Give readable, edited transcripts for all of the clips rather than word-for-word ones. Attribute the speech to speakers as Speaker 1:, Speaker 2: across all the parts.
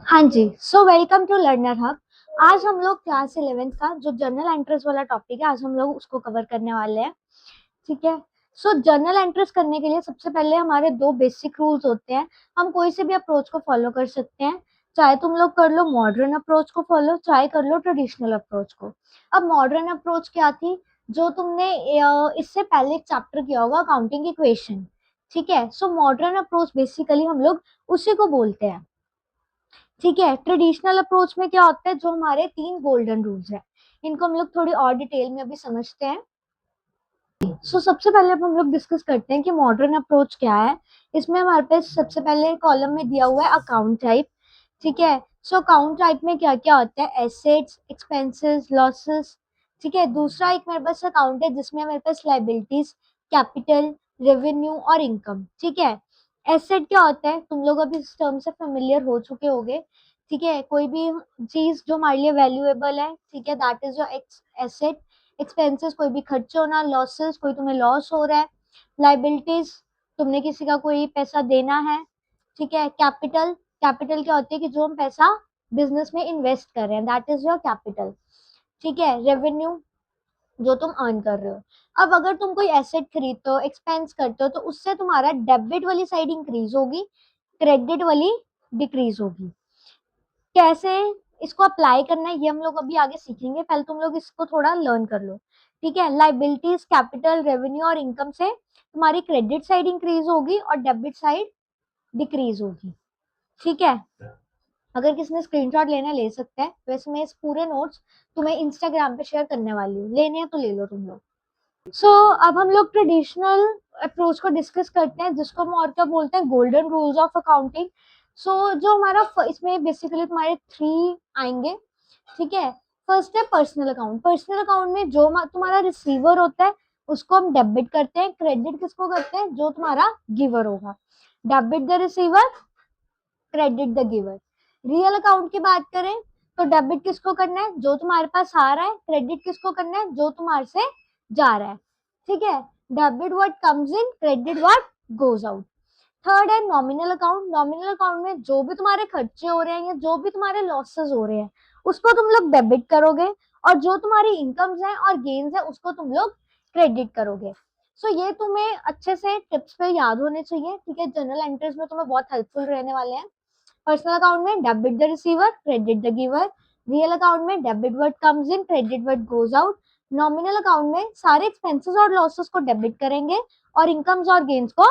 Speaker 1: हाँ जी, so welcome to Learner Hub. आज हम लोग क्लास 11th का जो जर्नल एंट्रीज वाला टॉपिक है, आज हम लोग उसको कवर करने वाले हैं। ठीक है। सो जर्नल एंट्रीज करने के लिए सबसे पहले हमारे दो बेसिक रूल्स होते हैं। हम कोई से भी अप्रोच को फॉलो कर सकते हैं, चाहे तुम लोग कर लो मॉडर्न अप्रोच को फॉलो, चाहे कर लो ट्रेडिशनल अप्रोच को। अब मॉडर्न अप्रोच क्या थी, जो तुमने इससे पहले एक चैप्टर किया होगा, अकाउंटिंग इक्वेशन। ठीक है। सो मॉडर्न अप्रोच बेसिकली हम लोग उसी को बोलते हैं। ठीक है। ट्रेडिशनल अप्रोच में क्या होता है, जो हमारे तीन गोल्डन रूल्स है, इनको हम लोग थोड़ी और डिटेल में अभी समझते हैं। सबसे पहले अब हम लोग डिस्कस करते हैं कि मॉडर्न अप्रोच क्या है। इसमें हमारे पास सबसे पहले कॉलम में दिया हुआ है अकाउंट टाइप। ठीक है। अकाउंट टाइप में क्या क्या होता है, एसेट्स, एक्सपेंसेस, लॉसेस। ठीक है। दूसरा एक मेरे पास अकाउंट है जिसमें मेरे पास लाइबिलिटीज, कैपिटल, रेवेन्यू और इनकम। ठीक है। एसेट क्या होता है, तुम लोग अभी इस टर्म से फेमिलियर हो चुके होगे। ठीक है। कोई भी चीज जो हमारे लिए वैल्यूएबल है, ठीक है, that is your asset. Expenses कोई भी खर्चे होना, लॉसेस कोई तुम्हें लॉस हो रहा है, लाइबिलिटीज तुमने किसी का कोई पैसा देना है। ठीक है। कैपिटल, कैपिटल क्या होती है कि जो हम पैसा बिजनेस में इन्वेस्ट कर रहे हैं, दैट इज योर कैपिटल। ठीक है। रेवेन्यू जो तुम अर्न कर रहे हो। अब अगर तुम कोई एसेट खरीदते हो, एक्सपेंस करते हो, तो उससे तुम्हारा डेबिट वाली साइड इंक्रीज होगी, क्रेडिट वाली डिक्रीज होगी। कैसे इसको अप्लाई करना है ये हम लोग अभी आगे सीखेंगे, पहले तुम लोग इसको थोड़ा लर्न कर लो। ठीक है। लाइबिलिटीज, कैपिटल, रेवेन्यू और इनकम से तुम्हारी क्रेडिट साइड इंक्रीज होगी और डेबिट साइड डिक्रीज होगी। ठीक है। अगर किसी ने स्क्रीनशॉट लेना ले सकता है, वैसे मैं इस पूरे नोट्स तुम्हें इंस्टाग्राम पे शेयर करने वाली हूँ, लेने हैं तो ले लो तुम लोग। अब हम लोग ट्रेडिशनल अप्रोच को डिस्कस करते हैं, जिसको हम और क्या बोलते हैं, गोल्डन रूल्स ऑफ अकाउंटिंग। जो हमारा इसमें बेसिकली तुम्हारे थ्री आएंगे। ठीक है। फर्स्ट है पर्सनल अकाउंट। पर्सनल अकाउंट में जो तुम्हारा रिसीवर होता है उसको हम डेबिट करते हैं। क्रेडिट किसको करते हैं, जो तुम्हारा गिवर होगा। Debit the receiver, credit the giver. Real account की बात करें तो डेबिट किसको करना है, जो तुम्हारे पास आ रहा है। क्रेडिट किसको करना है, जो तुम्हारे से जा रहा है। ठीक है। Debit what comes in, credit what goes out. Third है नॉमिनल अकाउंट। नॉमिनल अकाउंट में जो भी तुम्हारे खर्चे हो रहे हैं या जो भी तुम्हारे लॉसेस हो रहे हैं, उसको तुम लोग डेबिट करोगे, और जो तुम्हारी इनकम्स हैं और गेन्स हैं उसको तुम लोग क्रेडिट करोगे। ये तुम्हें अच्छे से टिप्स पे याद होने चाहिए। ठीक है। जनरल एंट्रीज में तुम्हें बहुत हेल्पफुल रहने वाले हैं। पर्सनल अकाउंट में debit the receiver, credit the giver. Real account में debit what comes in, credit what goes out. Nominal account में सारे एक्सपेंसेस और लॉसेस को डेबिट करेंगे और इनकम्स और गेन्स को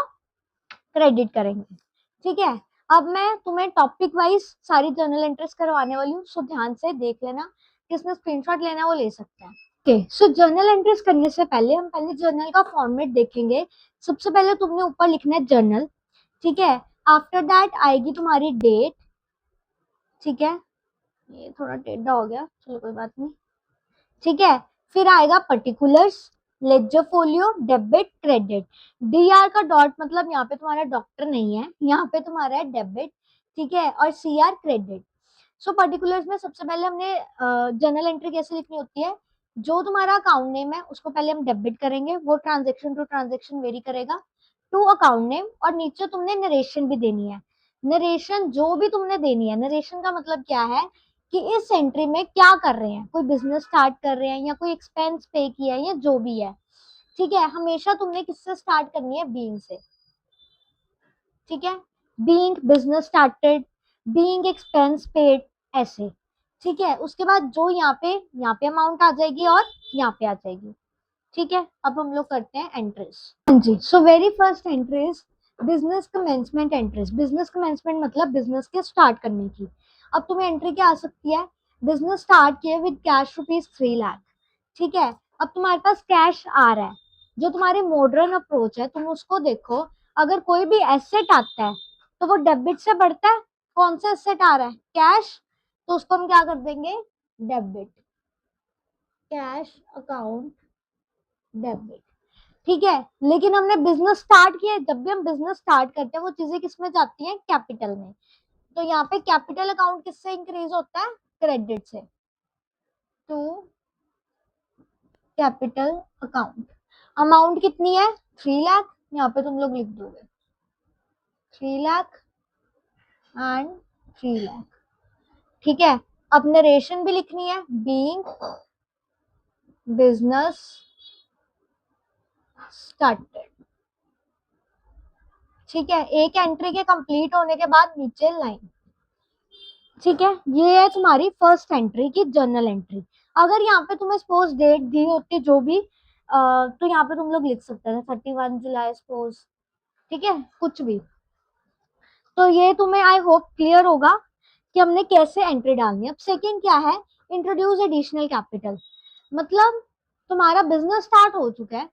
Speaker 1: क्रेडिट करेंगे। ठीक है। अब मैं तुम्हें टॉपिक वाइज सारी जर्नल एंट्रीज करवाने वाली हूँ, सो ध्यान से देख लेना। किसने स्क्रीनशॉट लेना है वो ले सकता है। ओके। जर्नल एंट्रीज करने से पहले हम पहले जर्नल का फॉर्मेट देखेंगे। सबसे पहले तुमने ऊपर लिखना है जर्नल। ठीक है। आफ्टर दैट आएगी तुम्हारी डेट। ठीक है। ये थोड़ा टेढ़ा हो गया, चलो कोई बात नहीं। ठीक है। फिर आएगा particulars, ledger folio, debit, credit. DR का डॉट मतलब यहाँ पे तुम्हारा डॉक्टर नहीं है, यहाँ पे तुम्हारा है डेबिट। ठीक है। और सीआर क्रेडिट। पर्टिकुलर्स में सबसे पहले हमने जर्नल एंट्री कैसे लिखनी होती है, जो तुम्हारा अकाउंट नेम है उसको पहले हम डेबिट करेंगे, वो ट्रांजेक्शन टू ट्रांजेक्शन वेरी करेगा, टू अकाउंट नेम। और नीचे तुमने नरेशन भी देनी है। नरेशन जो भी तुमने देनी है, नरेशन का मतलब क्या है कि इस एंट्री में क्या कर रहे हैं, कोई बिजनेस स्टार्ट कर रहे हैं या कोई एक्सपेंस पे किया है या जो भी है। ठीक है। हमेशा तुमने किससे स्टार्ट करनी है, बीइंग से। ठीक है। Being business started, being expense paid, ऐसे। ठीक है। उसके बाद जो यहाँ पे अमाउंट आ जाएगी और यहाँ पे आ जाएगी। ठीक है। अब हम लोग करते हैं एंट्रीज। हाँ जी। Very first entries business commencement entries. Business commencement मतलब बिजनेस के स्टार्ट करने की। अब तुम्हें एंट्री क्या आ सकती है, बिजनेस स्टार्ट किए विद कैश ₹3 लाख। ठीक है। अब तुम्हारे पास कैश आ रहा है, जो तुम्हारी मॉडर्न अप्रोच है तुम उसको देखो। अगर कोई भी एसेट आता है तो वो डेबिट से बढ़ता है। कौन सा एसेट आ रहा है, कैश, तो उसको हम क्या कर देंगे, डेबिट। Cash account debit. ठीक है। लेकिन हमने बिजनेस स्टार्ट किया, जब भी हम बिजनेस स्टार्ट करते हैं वो चीजें किसमें जाती हैं, कैपिटल में। तो यहाँ पे कैपिटल अकाउंट किससे इंक्रीज होता है, क्रेडिट से, टू कैपिटल अकाउंट। अमाउंट कितनी है, 3 लाख। यहाँ पे तुम लोग लिख दोगे 3 लाख एंड 3 लाख। ठीक है, अब नरेशन भी लिखनी है, बीइंग बिजनेस स्टार्टेड। ठीक है, एक एंट्री के कंप्लीट होने के बाद नीचे लाइन। ठीक है, ये है तुम्हारी फर्स्ट एंट्री की जर्नल एंट्री। अगर यहाँ पे तुम्हें सपोज डेट दी होती जो भी तो यहाँ पे तुम लोग लिख सकते थे 31 जुलाई सपोज। ठीक है, कुछ भी। तो ये तुम्हें आई होप क्लियर होगा कि हमने कैसे एंट्री डालनी है। अब सेकंड क्या है, इंट्रोड्यूस एडिशनल कैपिटल। मतलब तुम्हारा बिजनेस स्टार्ट हो चुका है,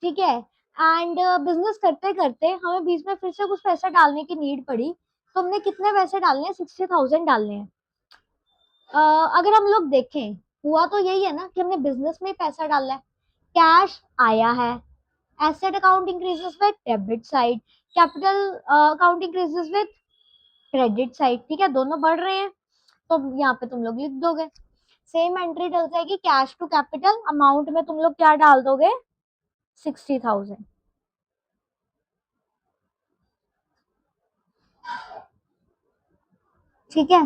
Speaker 1: ठीक है, एंड बिजनेस करते करते हमें बीच में फिर से कुछ पैसा डालने की नीड पड़ी, तो हमने कितने पैसे डालने हैं, 60,000 डालने हैं। अगर हम लोग देखें, हुआ तो यही है ना कि हमने बिजनेस में पैसा डाला है, कैश आया है, asset account increases with debit side, capital account increases with credit side. ठीक है, दोनों बढ़ रहे हैं, तो यहाँ पे तुम लोग लिख दोगे। सेम एंट्री डल जाएगी, कैश टू कैपिटल अमाउंट में तुम लोग क्या डाल दोगे, 60,000। ठीक है,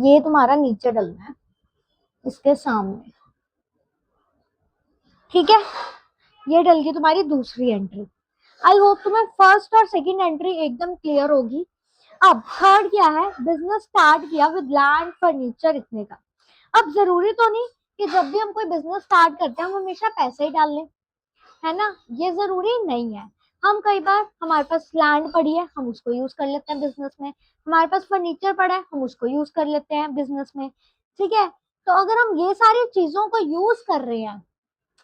Speaker 1: ये तुम्हारा नीचे डलना है इसके सामने। ठीक है, ये डल गई तुम्हारी दूसरी एंट्री। आई होप तुम्हें फर्स्ट और सेकंड एंट्री एकदम क्लियर होगी। अब थर्ड क्या है, बिजनेस स्टार्ट किया विद लैंड फर्नीचर इतने का। अब जरूरी तो नहीं कि जब भी हम कोई बिजनेस स्टार्ट करते हैं हम हमेशा पैसे ही डाल लें, है ना, ये जरूरी नहीं है। हम कई बार हमारे पास लैंड पड़ी है हम उसको यूज कर लेते हैं बिजनेस में, हमारे पास फर्नीचर पड़ा है हम उसको यूज कर लेते हैं बिजनेस में। ठीक है, तो अगर हम ये सारी चीजों को यूज कर रहे हैं,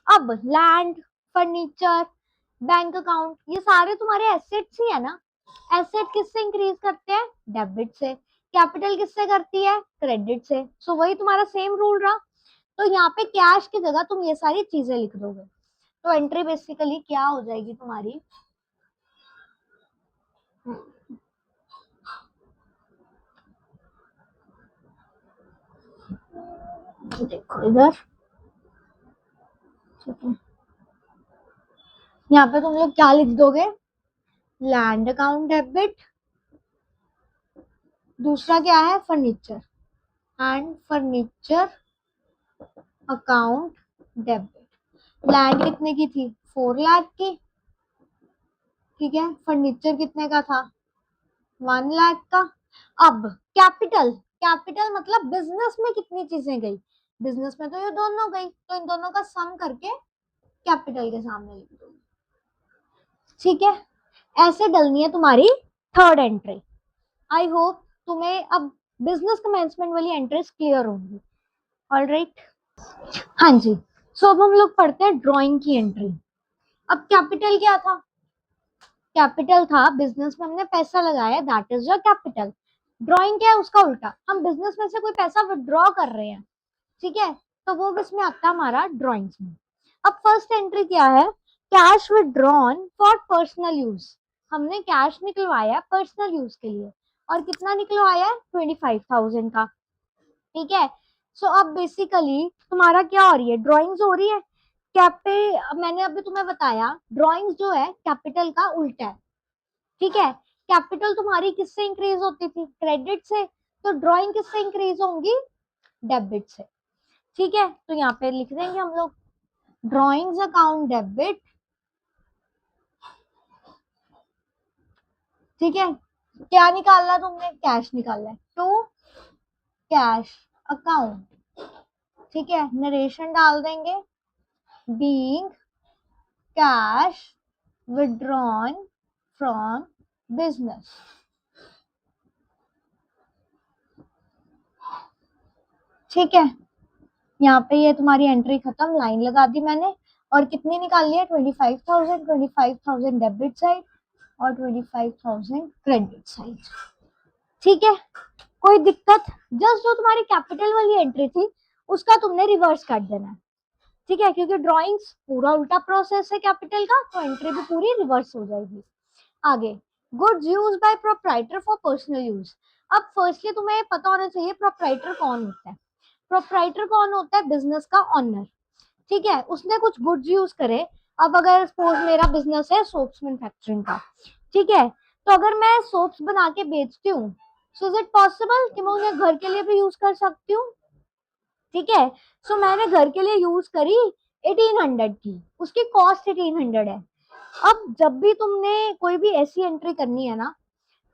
Speaker 1: अब लैंड, फर्नीचर, बैंक अकाउंट, ये सारे तुम्हारे एसेट्स ही है ना। एसेट किससे इंक्रीज करते हैं, डेबिट से। कैपिटल किससे करती है, क्रेडिट से। सो वही तुम्हारा सेम रूल रहा। तो यहाँ पे कैश की जगह तुम ये सारी चीजें लिख दोगे, तो एंट्री बेसिकली क्या हो जाएगी तुम्हारी, देखो इधर। ठीक है, यहाँ पे तुम लोग क्या लिख दोगे, लैंड अकाउंट डेबिट, दूसरा क्या है furniture, and furniture account debit. Land कितने की थी, 4 लाख की। ठीक है, फर्नीचर कितने का था, 1 लाख का। अब कैपिटल, कैपिटल मतलब बिजनेस में कितनी चीजें गई, बिजनेस में तो ये दोनों गई, तो इन दोनों का सम करके कैपिटल के सामने लिख दो। ठीक है, ऐसे डलनी है तुम्हारी थर्ड एंट्री। आई होप तुम्हें अब बिजनेस कमेंसमेंट वाली एंट्रीज क्लियर होंगी। ऑलराइट, हाँ जी। सो अब हम लोग पढ़ते हैं ड्राइंग की एंट्री। अब कैपिटल क्या था, कैपिटल था बिजनेस में हमने पैसा लगाया, that is your capital. Drawing क्या है, उसका उल्टा, हम बिजनेस में से कोई पैसा विड्रॉ कर रहे हैं। ठीक है, तो वो इसमें आता है हमारा ड्राइंग्स में। अब फर्स्ट एंट्री क्या है, cash withdrawn for personal use. हमने कैश निकलवाया पर्सनल यूज के लिए, और कितना निकलवाया है, 25,000 का। ठीक है, सो अब बेसिकली तुम्हारा क्या हो रही है, ड्राइंग्स हो रही है। मैंने अभी तुम्हें बताया ड्राइंग्स जो है कैपिटल का उल्टा है। ठीक है, कैपिटल तुम्हारी किससे इंक्रीज होती थी, क्रेडिट से, तो ड्राइंग किससे इंक्रीज होंगी, डेबिट से। ठीक है, तो यहाँ पे लिख देंगे हम लोग ड्राइंग्स अकाउंट डेबिट। ठीक है, क्या निकालना तुमने, कैश निकालना है, टू कैश अकाउंट। ठीक है, नरेशन डाल देंगे, being cash withdrawn from business. ठीक है, यहाँ पे ये तुम्हारी एंट्री खत्म, लाइन लगा दी मैंने। और कितनी निकाली है, 25,000, 25,000 डेबिट साइड और 25,000 क्रेडिट साइड। ठीक है, कोई दिक्कत, जस्ट जो तुम्हारी कैपिटल वाली एंट्री थी उसका तुमने रिवर्स कर देना है। ठीक है, क्योंकि ड्राइंग्स पूरा उल्टा प्रोसेस है कैपिटल का, तो एंट्री भी पूरी रिवर्स हो जाएगी। आगे, goods use by proprietor for personal use. अब फर्स्टली तुम्हें पता होना चाहिए प्रोप्राइटर कौन होता है। प्रोप्राइटर कौन होता है, बिजनेस का ऑनर। ठीक है, उसने कुछ गुड्स यूज करे। अब अगर सपोज मेरा बिजनेस है सोप्स मैन्युफैक्चरिंग का, ठीक है, तो अगर मैं सोप्स बना के बेचती हूँ, सो इज इट पॉसिबल कि मैं उन्हें घर के लिए भी यूज कर सकती हूँ? ठीक है, सो मैंने घर के लिए यूज करी 1800 की, उसकी कॉस्ट 1800 है। अब जब भी तुमने कोई भी ऐसी एंट्री करनी है ना,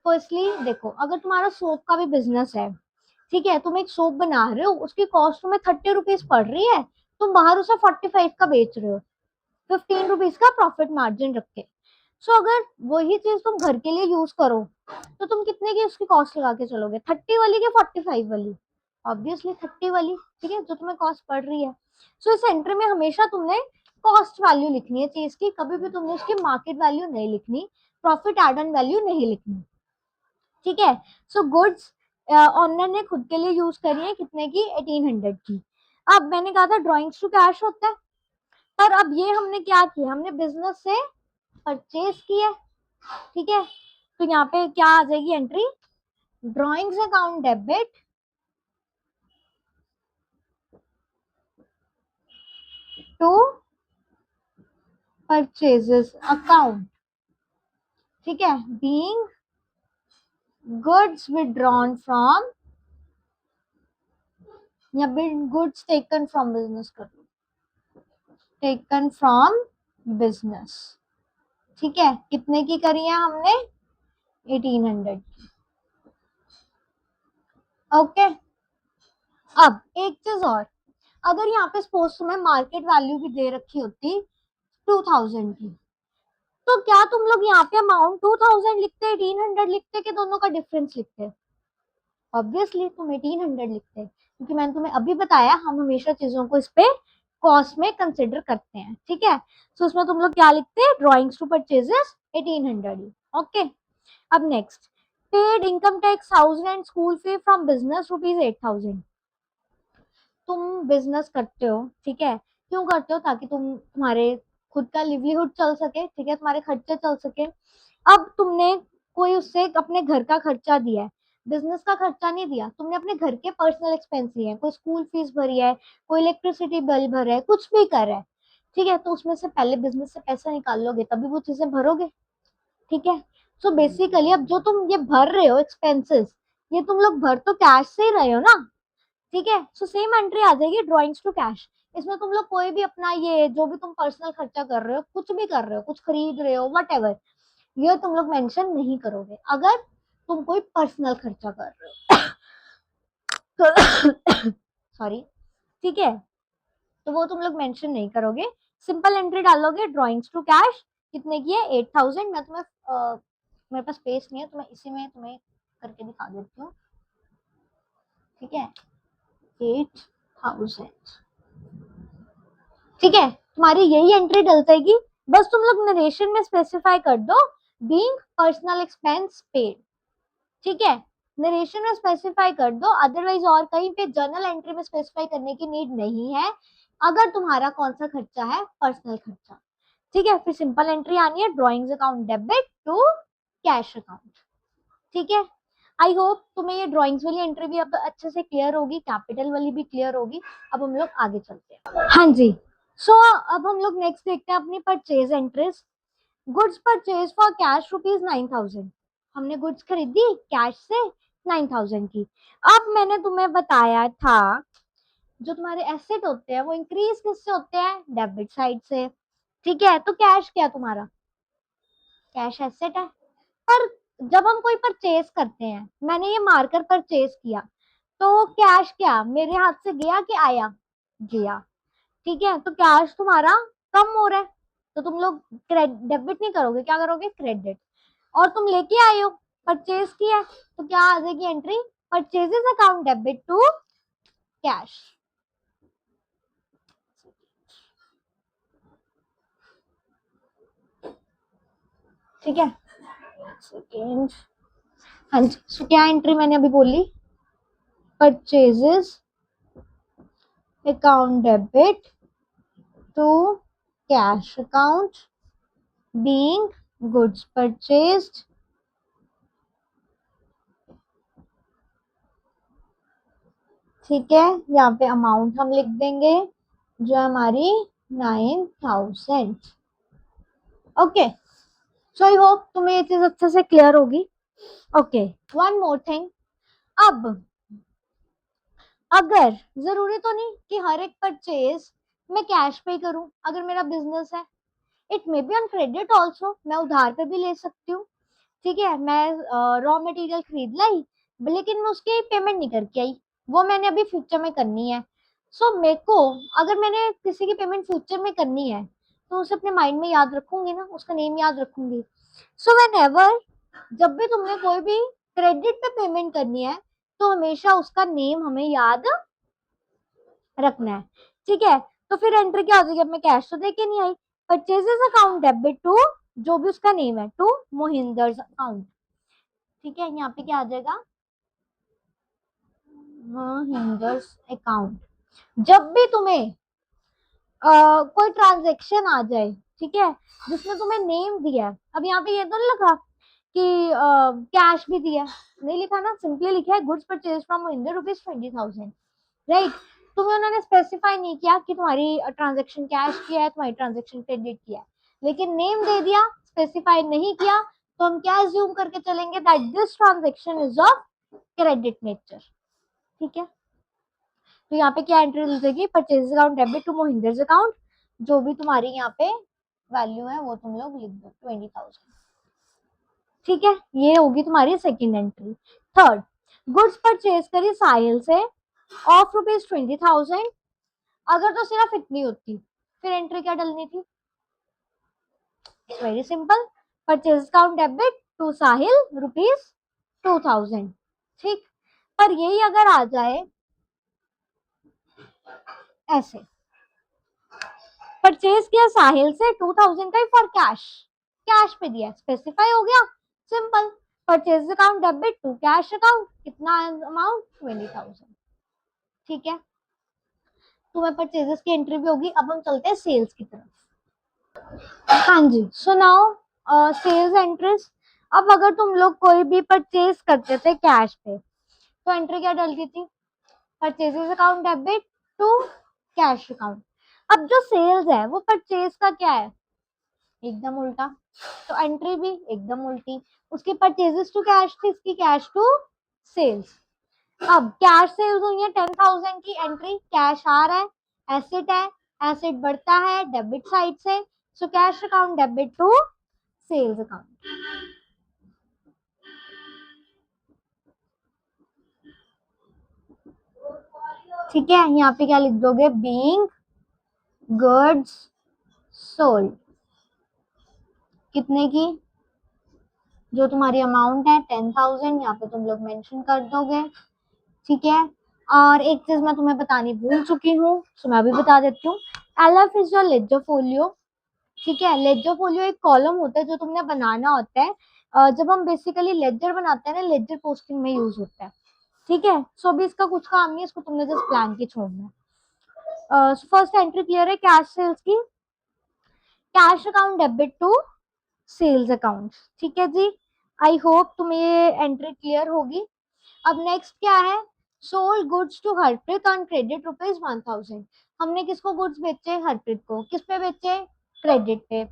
Speaker 1: फर्स्टली देखो, अगर तुम्हारा सोप का भी बिजनेस है, ठीक है, तुम एक सोप बना रहे हो, उसकी कॉस्ट तुम्हें 30 रुपीज पड़ रही है, तुम बाहर उसे 45 का बेच रहे हो, 15 रुपीज का प्रॉफिट मार्जिन रख के। सो अगर वही चीज तुम घर के लिए यूज करो, तो तुम कितने की उसकी कॉस्ट लगा के चलोगे, 30 वाली के 45 वाली? ऑब्वियसली 30 वाली, ठीक है, जो तुम्हें कॉस्ट पड़ रही है। सो इस एंट्री में हमेशा तुमने कॉस्ट वैल्यू लिखनी है चीज की, कभी भी तुमने उसकी मार्केट वैल्यू नहीं लिखनी, प्रॉफिट एड ऑन वैल्यू नहीं लिखनी, ठीक है। सो गुड्स ऑनर ने खुद के लिए यूज करी है, कितने की, 1800 की। अब मैंने कहा था ड्रॉइंग्स टू कैश होता है, पर अब ये हमने क्या किया, हमने बिजनेस से परचेज किया, ठीक है। तो यहाँ पे क्या आ जाएगी entry, drawings account debit to purchases account, ठीक है, बीइंग गुड्स विड्रॉन फ्रॉम, या गुड्स टेकन फ्रॉम बिजनेस कर लो, टेकन फ्रॉम बिजनेस, ठीक है। कितने की करी है हमने, 1800 की, ओके। अब एक चीज और, अगर यहाँ पे सपोज तुम्हें मार्केट वैल्यू भी दे रखी होती 2000 की, तो क्या तुम लोग यहाँ पे अमाउंट 2000 लिखते, 1800 लिखते, कि दोनों का डिफरेंस लिखते? ऑब्वियसली तुम 1800 लिखते, क्योंकि मैंने तुम्हें अभी बताया हम हमेशा चीजों को इस पे कॉस्ट में कंसिडर करते हैं, ठीक है। सो उसमें तुम लोग क्या लिखते हैं, ड्रॉइंग्स टू परचेजेस 1800, ओके। अब next, paid income tax 1000 and school fee from business rupees 8000। तुम बिजनेस करते हो, ठीक है, क्यों करते हो, ताकि तुम्हारे खुद का लिवलीहुड चल सके, ठीक है, तुम्हारे खर्चे चल सके। अब तुमने कोई उससे अपने घर का खर्चा दिया है, बिजनेस का खर्चा नहीं दिया, तुमने अपने घर के पर्सनल एक्सपेंस दिए हैं, कोई स्कूल फीस भरी है, कोई इलेक्ट्रिसिटी बिल भरा है, कुछ भी कर है, ठीक है, तो उसमें से पहले बिजनेस से पैसा निकाल लोगे, तभी वो चीजें भरोगे, ठीक है। सो बेसिकली अब जो तुम ये भर रहे हो एक्सपेंसेस, ये तुम लोग भर तो कैश से ही रहे हो ना, ठीक है। सो सेम एंट्री आ जाएगी ड्रॉइंग्स टू कैश। इसमें तुम लोग कोई भी अपना ये जो भी तुम पर्सनल खर्चा कर रहे हो, कुछ भी कर रहे हो, कुछ खरीद रहे हो, वट एवर, ये तुम लोग मेंशन नहीं करोगे अगर तुम कोई पर्सनल खर्चा कर रहे हो। सॉरी, ठीक है, तो वो तुम लोग मेंशन नहीं करोगे, सिंपल एंट्री डालोगे ड्रॉइंग्स टू कैश, कितने की है, 8000। मैं तुम्हें मेरे पास स्पेस नहीं है, तो मैं इसी में तुम्हें करके दिखा देती हूँ, ठीक है, 8000, ठीक है, तुम्हारी यही एंट्री डल जाएगी। बस तुम लोग नरेशन में स्पेसिफाई कर दो बीइंग पर्सनल एक्सपेंस पेड, ठीक है, नरेशन में स्पेसिफाई कर दो, अदरवाइज और कहीं पे जर्नल एंट्री में स्पेसिफाई करने की नीड नहीं है, अगर तुम्हारा कौन सा खर्चा है, पर्सनल खर्चा, ठीक है। फिर सिंपल एंट्री आनी है drawings account debit to cash account, ठीक है। आई होप तुम्हें ये ड्रॉइंग्स वाली एंट्री भी अब अच्छे से क्लियर होगी, कैपिटल वाली भी क्लियर होगी। अब हम लोग आगे चलते हैं, हाँ जी। सो अब हम लोग नेक्स्ट देखते हैं अपनी purchase entries. Goods purchase for cash rupees 9000, हमने गुड्स खरीदी कैश से 9000 की। अब मैंने तुम्हें बताया था जो तुम्हारे एसेट होते हैं वो इंक्रीज किससे होते हैं, डेबिट साइड से, ठीक है। तो कैश क्या तुम्हारा, कैश एसेट है, पर जब हम कोई परचेज करते हैं, मैंने ये मार्कर परचेज किया, तो कैश क्या मेरे हाथ से गया कि आया, गया, ठीक है। तो कैश तुम्हारा कम हो रहा है, तो तुम लोग डेबिट नहीं करोगे, क्या करोगे, क्रेडिट। और तुम लेके आए हो, परचेज किया, तो क्या आ जाएगी entry, purchases account debit to cash, ठीक है। सेकेंड, हाँ जी। सो क्या एंट्री मैंने अभी बोली, purchases account debit to cash account being goods purchased, ठीक है। यहाँ पे अमाउंट हम लिख देंगे जो हमारी 9000, ओके। सो आई होप तुम्हें ये चीज अच्छे से क्लियर होगी, ओके। वन मोर थिंग, अब अगर जरूरी तो नहीं कि हर एक परचेज मैं कैश पे करूं, अगर मेरा बिजनेस है it may be on credit also, मैं उधार पे भी ले सकती हूँ। ठीक है, मैं रॉ मटेरियल खरीद लाई लेकिन मैं उसकी पेमेंट नहीं करके आई, वो मैंने अभी फ्यूचर में करनी है। सो मेरे को अगर मैंने किसी की पेमेंट फ्यूचर में करनी है तो उसे अपने माइंड में याद रखूंगी ना, उसका नेम याद रखूंगी। सो वेन एवर जब भी तुमने कोई भी क्रेडिट पे पेमेंट करनी है तो हमेशा उसका नेम हमें याद रखना है। ठीक है, तो फिर एंट्री क्या हो जाएगी, अब मैं कैश तो देके नहीं आई, परचेजेस अकाउंट डेबिट टू जो भी उसका नेम है टू मोहिंदर्स अकाउंट। ठीक है, यहाँ पे क्या आ जाएगा, मोहिंदर्स अकाउंट। जब भी तुम्हें कोई ट्रांजेक्शन आ जाए, ठीक है, जिसमें तुम्हें नेम दिया है, अब यहाँ पे ये तो नहीं लिखा कि कैश भी दिया है, नहीं लिखा ना, सिंपली लिखा है goods purchase from Mohinder ₹20,000, right. तुम्हें उन्होंने स्पेसिफाई नहीं किया कि तुम्हारी ट्रांजेक्शन कैश किया है, तुम्हारी ट्रांजेक्शन क्रेडिट किया है, लेकिन नेम दे दिया, स्पेसिफाई नहीं किया, तो हम क्या अज्यूम करके चलेंगे that this transaction is of credit nature. ठीक है, तो यहाँ पे क्या एंट्री लिख देगी, purchase account debit to Mohinder's account, जो भी तुम्हारी यहाँ पे वैल्यू है वो तुम लोग लिख दो 20,000। ठीक है, ये होगी तुम्हारी second entry. Third, goods purchase करी साहिल से ऑफ ₹20,000, अगर तो सिर्फ इतनी होती फिर एंट्री क्या डलनी थी, very simple, purchase account debit to Sahil ₹2,000। ठीक, पर यही अगर आ जाए ऐसे, परचेज किया साहिल से 2,000 का ही फॉर कैश, कैश पे दिया, स्पेसिफाई हो गया, simple, purchase account debit to cash account, कितना अमाउंट 20,000। ठीक है, तुम्हें परचेजेस की एंट्री भी होगी। अब हम चलते हैं सेल्स की तरफ। हाँ जी, सो नाउ सेल्स एंट्रीज। अब अगर तुम लोग कोई भी परचेज करते थे कैश पे तो एंट्री क्या डलती थी, purchases account debit to cash account. अब जो सेल्स है वो परचेज का क्या है, एकदम उल्टा, तो एंट्री भी एकदम उल्टी, उसकी परचेजेस टू कैश थी, इसकी कैश टू सेल्स। अब कैश सेल्स हुई है 10,000 की, एंट्री कैश आ रहा है, एसेट है, एसेट बढ़ता है डेबिट साइड से, so cash account debit to sales account. ठीक है, यहाँ पे क्या लिख दोगे, बीइंग गुड्स सोल्ड, कितने की, जो तुम्हारी अमाउंट है 10,000, यहाँ पे तुम लोग मेंशन कर दोगे। ठीक है, और एक चीज मैं तुम्हें बतानी भूल चुकी हूँ, तो मैं भी बता देती हूँ, LF is your ledger folio. ठीक है, लेजर फोलियो एक कॉलम होता है जो तुमने बनाना होता है, जब हम बेसिकली लेजर बनाते हैं ना, लेजर पोस्टिंग में यूज होता है। ठीक है, सो अभी इसका कुछ काम नहीं है, इसको तुमने जस्ट प्लान के छोड़ना है। फर्स्ट एंट्री क्लियर है कैश सेल्स की, cash account debit to sales account. ठीक है जी, आई होप तुम्हें ये एंट्री क्लियर होगी। अब नेक्स्ट क्या है, sold goods to Harpreet on credit ₹1,000। हमने किसको गुड्स बेचे, हरप्रीत को, किस पे बेचे, क्रेडिट पे,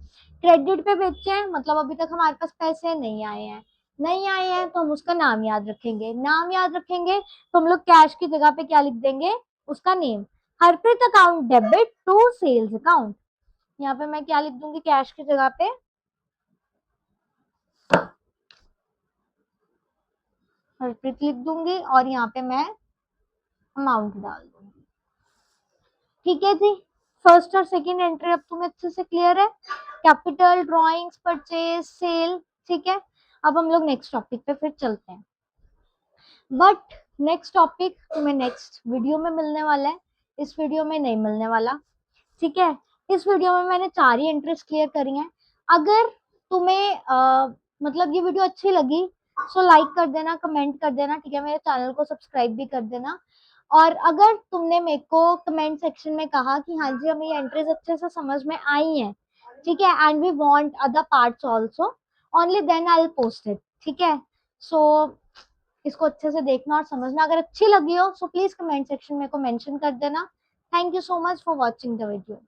Speaker 1: क्रेडिट पे बेचे हैं, मतलब अभी तक हमारे पास पैसे नहीं आए हैं, नहीं आए हैं तो हम उसका नाम याद रखेंगे, नाम याद रखेंगे तो हम लोग कैश की जगह पे क्या लिख देंगे, उसका name, Harpreet account debit to sales account. यहाँ पे मैं क्या लिख दूंगी कैश की जगह पे, हरप्रीत लिख दूंगी, और यहाँ पे मैं अमाउंट डाल दूंगी। ठीक है जी, फर्स्ट और सेकंड एंट्री अब तुम्हें अच्छे से क्लियर है, कैपिटल, ड्राइंग्स, परचेज, सेल। ठीक है, अब हम लोग नेक्स्ट टॉपिक पे फिर चलते हैं, बट नेक्स्ट टॉपिक तुम्हें नेक्स्ट वीडियो में मिलने वाला है, इस वीडियो में नहीं मिलने वाला। ठीक है, इस वीडियो में मैंने 4 ही एंट्रीज क्लियर करी हैं। अगर तुम्हें मतलब ये वीडियो अच्छी लगी सो लाइक कर देना, कमेंट कर देना, ठीक है, मेरे चैनल को सब्सक्राइब भी कर देना। और अगर तुमने मेरे को कमेंट सेक्शन में कहा कि हाँ जी हमें ये एंट्रीज अच्छे से समझ में आई हैं, ठीक है, and we want other parts also, only then I will post it. ठीक है, सो इसको अच्छे से देखना और समझना, अगर अच्छी लगी हो सो प्लीज कमेंट सेक्शन में को मेंशन कर देना। Thank you so much for watching the video.